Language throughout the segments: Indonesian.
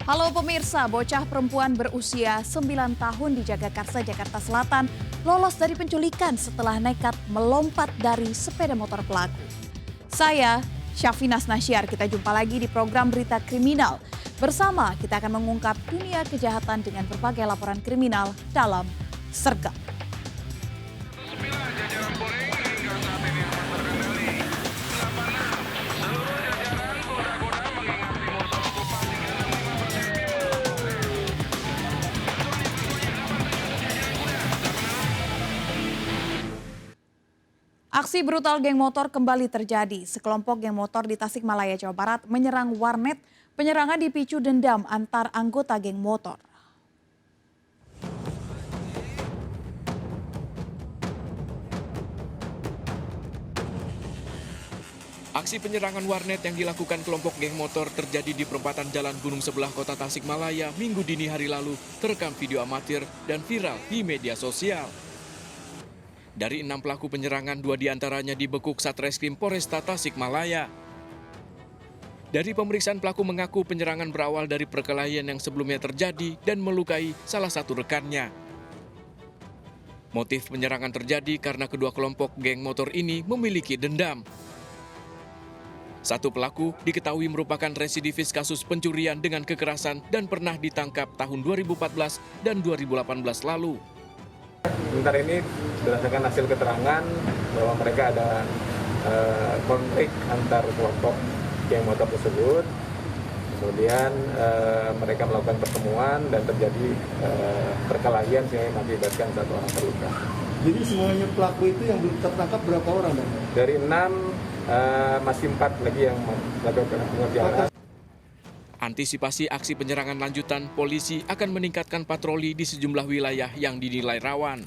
Halo pemirsa, bocah perempuan berusia 9 tahun di Jagakarsa, Jakarta Selatan lolos dari penculikan setelah nekat melompat dari sepeda motor pelaku. Saya, Syafinas Nasyar, kita jumpa lagi di program Berita Kriminal. Bersama kita akan mengungkap dunia kejahatan dengan berbagai laporan kriminal dalam Sergap. Aksi brutal geng motor kembali terjadi. Sekelompok geng motor di Tasikmalaya, Jawa Barat menyerang warnet. Penyerangan dipicu dendam antar anggota geng motor. Aksi penyerangan warnet yang dilakukan kelompok geng motor terjadi di perempatan Jalan Gunung Sebelah Kota Tasikmalaya Minggu dini hari lalu, terekam video amatir dan viral di media sosial. Dari 6 pelaku penyerangan, 2 diantaranya dibekuk Satreskrim Poresta Tasikmalaya. Dari pemeriksaan, pelaku mengaku penyerangan berawal dari perkelahian yang sebelumnya terjadi dan melukai salah satu rekannya. Motif penyerangan terjadi karena kedua kelompok geng motor ini memiliki dendam. Satu pelaku diketahui merupakan residivis kasus pencurian dengan kekerasan dan pernah ditangkap tahun 2014 dan 2018 lalu. Sementara ini berdasarkan hasil keterangan bahwa mereka ada konflik antar kelompok geng motor tersebut. Kemudian mereka melakukan pertemuan dan terjadi perkelahian sehingga mengakibatkan satu orang terluka. Jadi semuanya pelaku itu yang belum tertangkap berapa orang? Dari 6 masih 4 lagi yang melakukan pengerjaan. Antisipasi aksi penyerangan lanjutan, polisi akan meningkatkan patroli di sejumlah wilayah yang dinilai rawan.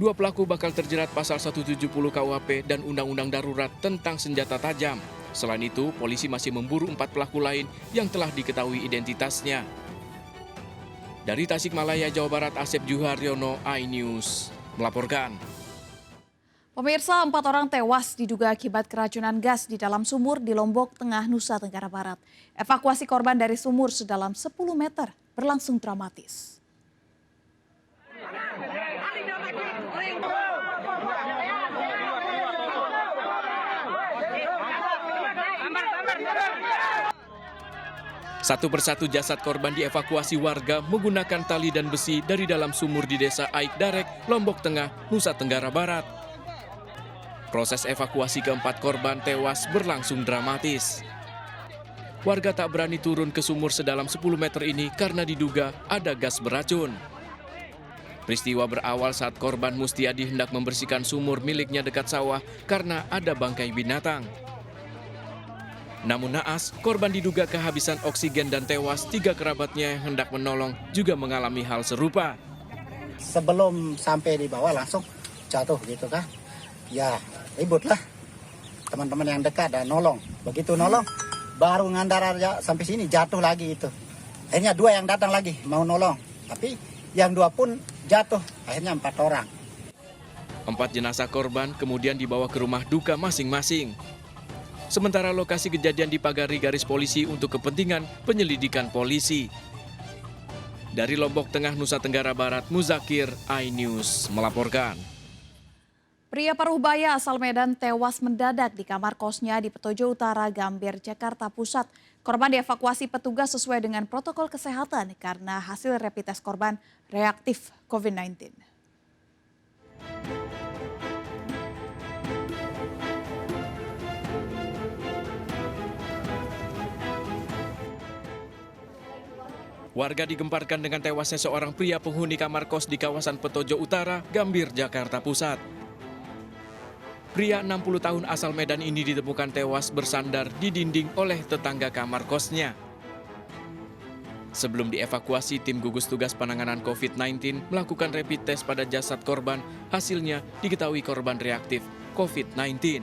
2 pelaku bakal terjerat pasal 170 KUHP dan Undang-Undang Darurat tentang senjata tajam. Selain itu, polisi masih memburu 4 pelaku lain yang telah diketahui identitasnya. Dari Tasikmalaya, Jawa Barat, Asep Juharyono, iNews melaporkan. Pemirsa, 4 orang tewas diduga akibat keracunan gas di dalam sumur di Lombok Tengah, Nusa Tenggara Barat. Evakuasi korban dari sumur sedalam 10 meter berlangsung dramatis. Satu persatu jasad korban dievakuasi warga menggunakan tali dan besi dari dalam sumur di Desa Aik Darek, Lombok Tengah, Nusa Tenggara Barat. Proses evakuasi keempat korban tewas berlangsung dramatis. Warga tak berani turun ke sumur sedalam 10 meter ini karena diduga ada gas beracun. Peristiwa berawal saat korban Mustiadi hendak membersihkan sumur miliknya dekat sawah karena ada bangkai binatang. Namun naas, korban diduga kehabisan oksigen dan tewas. 3 kerabatnya yang hendak menolong juga mengalami hal serupa. Sebelum sampai di bawah langsung jatuh gitu kan. Ya ribut lah, teman-teman yang dekat dan nolong. Begitu nolong, baru ngandar aja sampai sini jatuh lagi itu. Akhirnya 2 yang datang lagi mau nolong, tapi yang 2 pun jatuh. Akhirnya 4 orang. 4 jenazah korban kemudian dibawa ke rumah duka masing-masing. Sementara lokasi kejadian dipagari garis polisi untuk kepentingan penyelidikan polisi. Dari Lombok Tengah, Nusa Tenggara Barat, Muzakir, iNews melaporkan. Pria Parubaya asal Medan tewas mendadak di kamar kosnya di Petojo Utara, Gambir, Jakarta Pusat. Korban dievakuasi petugas sesuai dengan protokol kesehatan karena hasil rapid test korban reaktif COVID-19. Warga digemparkan dengan tewasnya seorang pria penghuni kamar kos di kawasan Petojo Utara, Gambir, Jakarta Pusat. Pria 60 tahun asal Medan ini ditemukan tewas bersandar di dinding oleh tetangga kamar kosnya. Sebelum dievakuasi, tim gugus tugas penanganan COVID-19 melakukan rapid test pada jasad korban. Hasilnya diketahui korban reaktif COVID-19.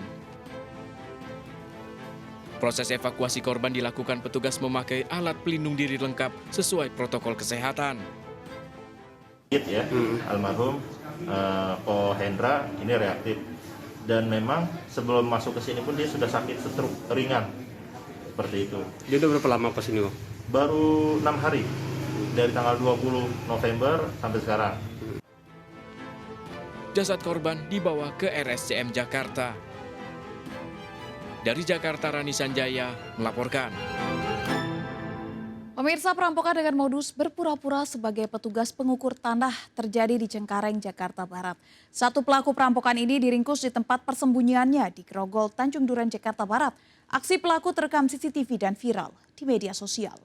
Proses evakuasi korban dilakukan petugas memakai alat pelindung diri lengkap sesuai protokol kesehatan. Almarhum Po Hendra ini reaktif. Dan memang sebelum masuk ke sini pun dia sudah sakit stroke ringan. Seperti itu. Dia udah berapa lama pas ini, Bang? baru 6 hari dari tanggal 20 November sampai sekarang. Jasad korban dibawa ke RSCM Jakarta. Dari Jakarta, Rani Sanjaya melaporkan. Pemirsa, perampokan dengan modus berpura-pura sebagai petugas pengukur tanah terjadi di Cengkareng, Jakarta Barat. Satu pelaku perampokan ini diringkus di tempat persembunyiannya di Grogol, Tanjung Duren, Jakarta Barat. Aksi pelaku terekam CCTV dan viral di media sosial.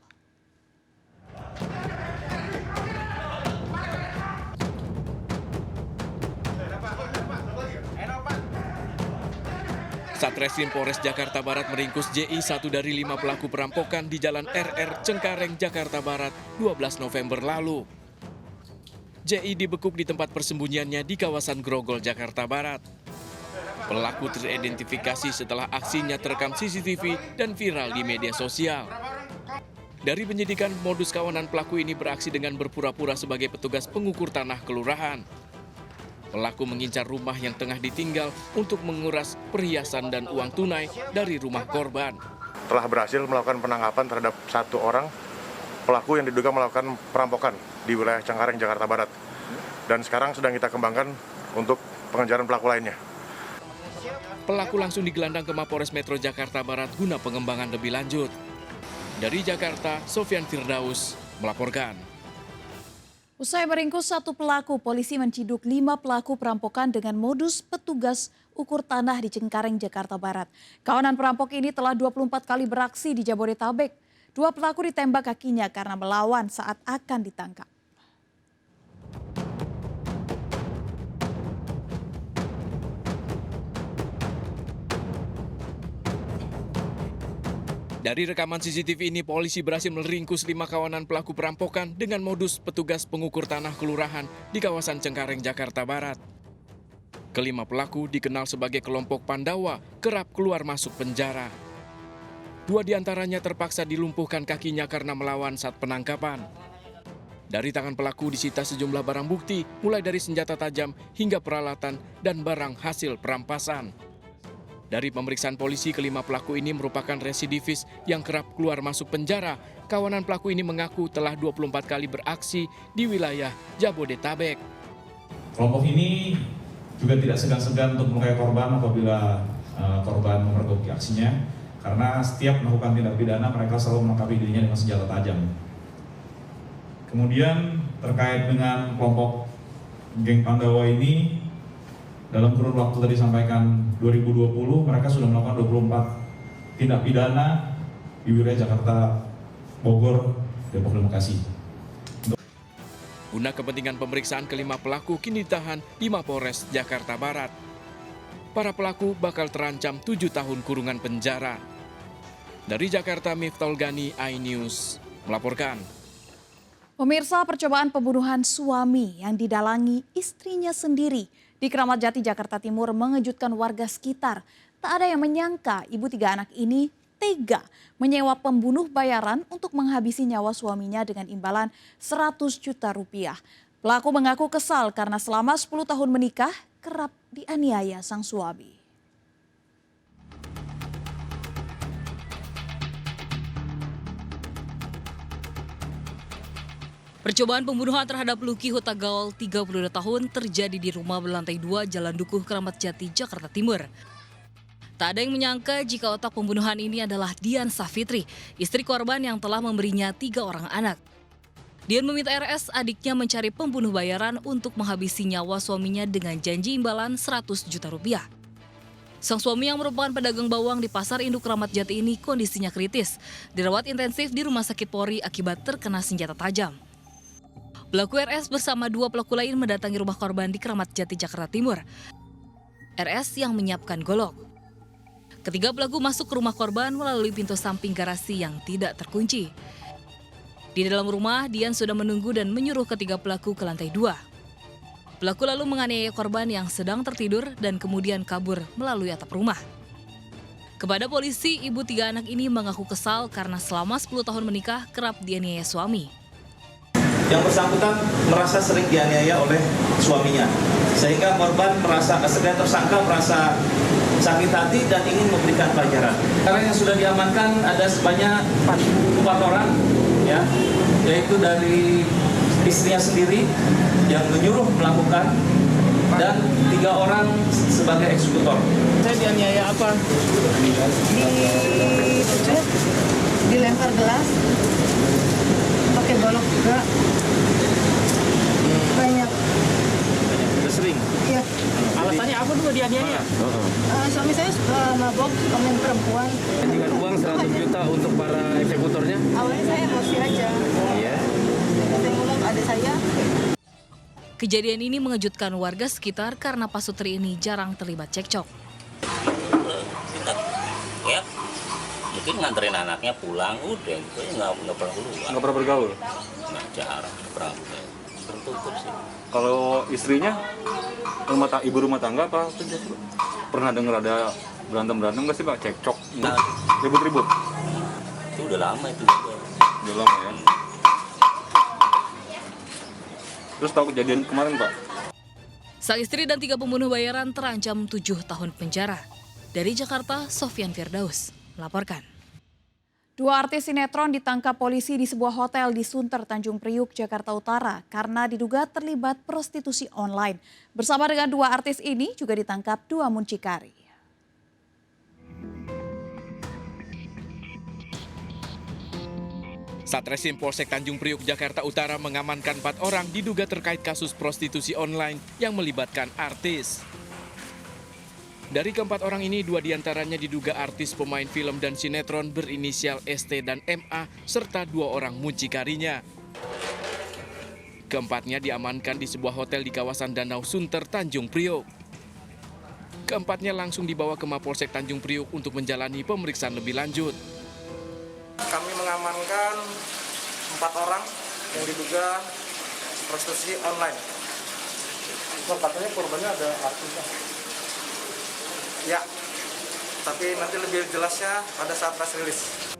Satreskrim Polres Jakarta Barat meringkus JI, satu dari 5 pelaku perampokan di Jalan RR Cengkareng, Jakarta Barat, 12 November lalu. JI dibekuk di tempat persembunyiannya di kawasan Grogol, Jakarta Barat. Pelaku teridentifikasi setelah aksinya terekam CCTV dan viral di media sosial. Dari penyidikan, modus kawanan pelaku ini beraksi dengan berpura-pura sebagai petugas pengukur tanah kelurahan. Pelaku mengincar rumah yang tengah ditinggal untuk menguras perhiasan dan uang tunai dari rumah korban. Telah berhasil melakukan penangkapan terhadap 1 orang pelaku yang diduga melakukan perampokan di wilayah Cengkareng, Jakarta Barat. Dan sekarang sedang kita kembangkan untuk pengejaran pelaku lainnya. Pelaku langsung digelandang ke Mapolres Metro Jakarta Barat guna pengembangan lebih lanjut. Dari Jakarta, Sofyan Firdaus melaporkan. Usai meringkus 1 pelaku, polisi menciduk 5 pelaku perampokan dengan modus petugas ukur tanah di Cengkareng, Jakarta Barat. Kawanan perampok ini telah 24 kali beraksi di Jabodetabek. 2 pelaku ditembak kakinya karena melawan saat akan ditangkap. Dari rekaman CCTV ini, polisi berhasil meringkus 5 kawanan pelaku perampokan dengan modus petugas pengukur tanah kelurahan di kawasan Cengkareng, Jakarta Barat. Kelima pelaku dikenal sebagai kelompok Pandawa, kerap keluar masuk penjara. 2 diantaranya terpaksa dilumpuhkan kakinya karena melawan saat penangkapan. Dari tangan pelaku disita sejumlah barang bukti, mulai dari senjata tajam hingga peralatan dan barang hasil perampasan. Dari pemeriksaan polisi, kelima pelaku ini merupakan residivis yang kerap keluar masuk penjara. Kawanan pelaku ini mengaku telah 24 kali beraksi di wilayah Jabodetabek. Kelompok ini juga tidak segan-segan untuk melukai korban apabila korban memergoki aksinya. Karena setiap melakukan tindak pidana, mereka selalu melengkapi dirinya dengan senjata tajam. Kemudian terkait dengan kelompok geng Pandawa ini, dalam kurun waktu tadi sampaikan 2020, mereka sudah melakukan 24 tindak pidana di wilayah Jakarta, Bogor, Depok, dan Bekasi. Guna kepentingan pemeriksaan, kelima pelaku kini ditahan di Mapolres Jakarta Barat. Para pelaku bakal terancam 7 tahun kurungan penjara. Dari Jakarta, Miftol Gani, iNews melaporkan. Pemirsa, percobaan pembunuhan suami yang didalangi istrinya sendiri di Keramat Jati, Jakarta Timur mengejutkan warga sekitar. Tak ada yang menyangka ibu 3 anak ini tega menyewa pembunuh bayaran untuk menghabisi nyawa suaminya dengan imbalan 100 juta rupiah. Pelaku mengaku kesal karena selama 10 tahun menikah kerap dianiaya sang suami. Percobaan pembunuhan terhadap Luki Hutagaol, 32 tahun, terjadi di rumah berlantai 2 Jalan Dukuh, Keramat Jati, Jakarta Timur. Tak ada yang menyangka jika otak pembunuhan ini adalah Dian Safitri, istri korban yang telah memberinya 3 orang anak. Dian meminta RS, adiknya, mencari pembunuh bayaran untuk menghabisi nyawa suaminya dengan janji imbalan 100 juta rupiah. Sang suami yang merupakan pedagang bawang di Pasar Induk Keramat Jati ini kondisinya kritis, dirawat intensif di Rumah Sakit Polri akibat terkena senjata tajam. Pelaku RS bersama 2 pelaku lain mendatangi rumah korban di Keramat Jati, Jakarta Timur. RS yang menyiapkan golok. Ketiga pelaku masuk ke rumah korban melalui pintu samping garasi yang tidak terkunci. Di dalam rumah, Dian sudah menunggu dan menyuruh ketiga pelaku ke lantai 2. Pelaku lalu menganiaya korban yang sedang tertidur dan kemudian kabur melalui atap rumah. Kepada polisi, ibu 3 anak ini mengaku kesal karena selama 10 tahun menikah kerap dianiaya suami. Yang bersangkutan merasa sering dianiaya oleh suaminya, sehingga korban merasa, tersangka merasa sakit hati dan ingin memberikan pelajaran. Sekarang yang sudah diamankan ada sebanyak 4 orang ya, yaitu dari istrinya sendiri yang menyuruh melakukan dan 3 orang sebagai eksekutor. Saya dianiaya apa? Dipecut, dilempar gelas, pakai balok juga. Banyak. Udah sering? Iya. Alasannya apa dulu dianiaya? Suami saya suka mabok, suka main perempuan. Dengan uang 100 juta untuk para eksekutornya? Awalnya saya emosi aja. Iya. Saya ngomong ke adik saya. Kejadian ini mengejutkan warga sekitar karena Pak Sutri ini jarang terlibat cekcok. Ya, mungkin nganterin anaknya pulang, udah gitu ya nggak pernah keluar. Nggak pernah bergaul? Nah, jarang, pernah tertutup sih. Kalau istrinya, ibu rumah tangga apa? Pernah dengar ada berantem nggak sih Pak? Cekcok, Nah, ribut-ribut? itu udah lama itu juga. Udah lama ya? Terus tahu kejadian kemarin Pak? Sang istri dan 3 pembunuh bayaran terancam 7 tahun penjara. Dari Jakarta, Sofyan Firdaus melaporkan. 2 artis sinetron ditangkap polisi di sebuah hotel di Sunter, Tanjung Priuk, Jakarta Utara karena diduga terlibat prostitusi online. Bersama dengan 2 artis ini juga ditangkap 2 muncikari. Satreskrim Polsek Tanjung Priuk, Jakarta Utara mengamankan 4 orang diduga terkait kasus prostitusi online yang melibatkan artis. Dari keempat orang ini, 2 diantaranya diduga artis pemain film dan sinetron berinisial ST dan MA, serta 2 orang muncikarinya. Keempatnya diamankan di sebuah hotel di kawasan Danau Sunter, Tanjung Priuk. Keempatnya langsung dibawa ke Mapolsek Tanjung Priuk untuk menjalani pemeriksaan lebih lanjut. Kami mengamankan 4 orang yang diduga prostitusi online. Katanya korbannya ada artis. Ya, tapi nanti lebih jelasnya pada saat press release.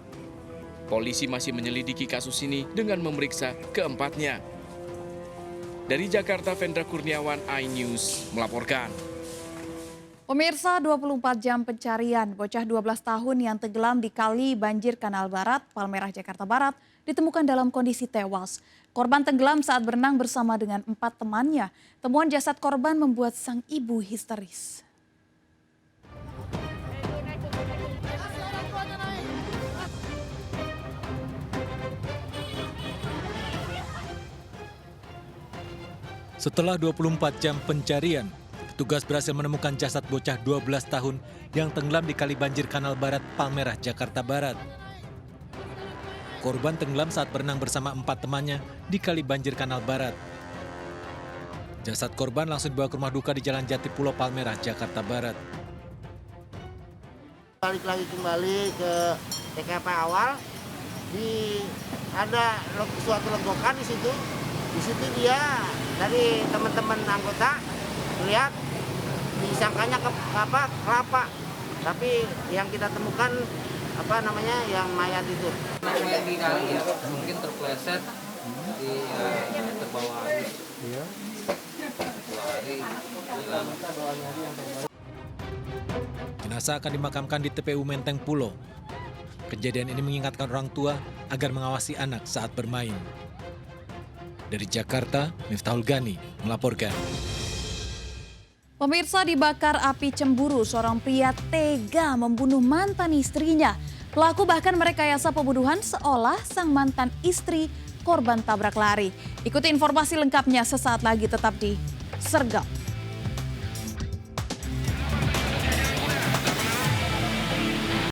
Polisi masih menyelidiki kasus ini dengan memeriksa keempatnya. Dari Jakarta, Vendra Kurniawan, iNews melaporkan. Pemirsa, 24 jam pencarian bocah 12 tahun yang tenggelam di Kali Banjir Kanal Barat, Palmerah, Jakarta Barat, ditemukan dalam kondisi tewas. Korban tenggelam saat berenang bersama dengan 4 temannya. Temuan jasad korban membuat sang ibu histeris. Setelah 24 jam pencarian, petugas berhasil menemukan jasad bocah 12 tahun yang tenggelam di Kali Banjir Kanal Barat, Palmerah, Jakarta Barat. Korban tenggelam saat berenang bersama 4 temannya di Kali Banjir Kanal Barat. Jasad korban langsung dibawa ke rumah duka di Jalan Jati Pulau, Palmerah, Jakarta Barat. Balik lagi kembali ke TKP awal, ada suatu lenggokan di situ. Di situ dia dari teman-teman anggota lihat disangkanya kelapa, tapi yang kita temukan yang mayat itu. Mayat di kali ya, mungkin terpleset terbawa arus. Iya. Jenazah akan dimakamkan di TPU Menteng Pulo. Kejadian ini mengingatkan orang tua agar mengawasi anak saat bermain. Dari Jakarta, Miftahul Gani melaporkan. Pemirsa, dibakar api cemburu, seorang pria tega membunuh mantan istrinya. Pelaku bahkan merekayasa pembunuhan seolah sang mantan istri korban tabrak lari. Ikuti informasi lengkapnya sesaat lagi, tetap di Sergap.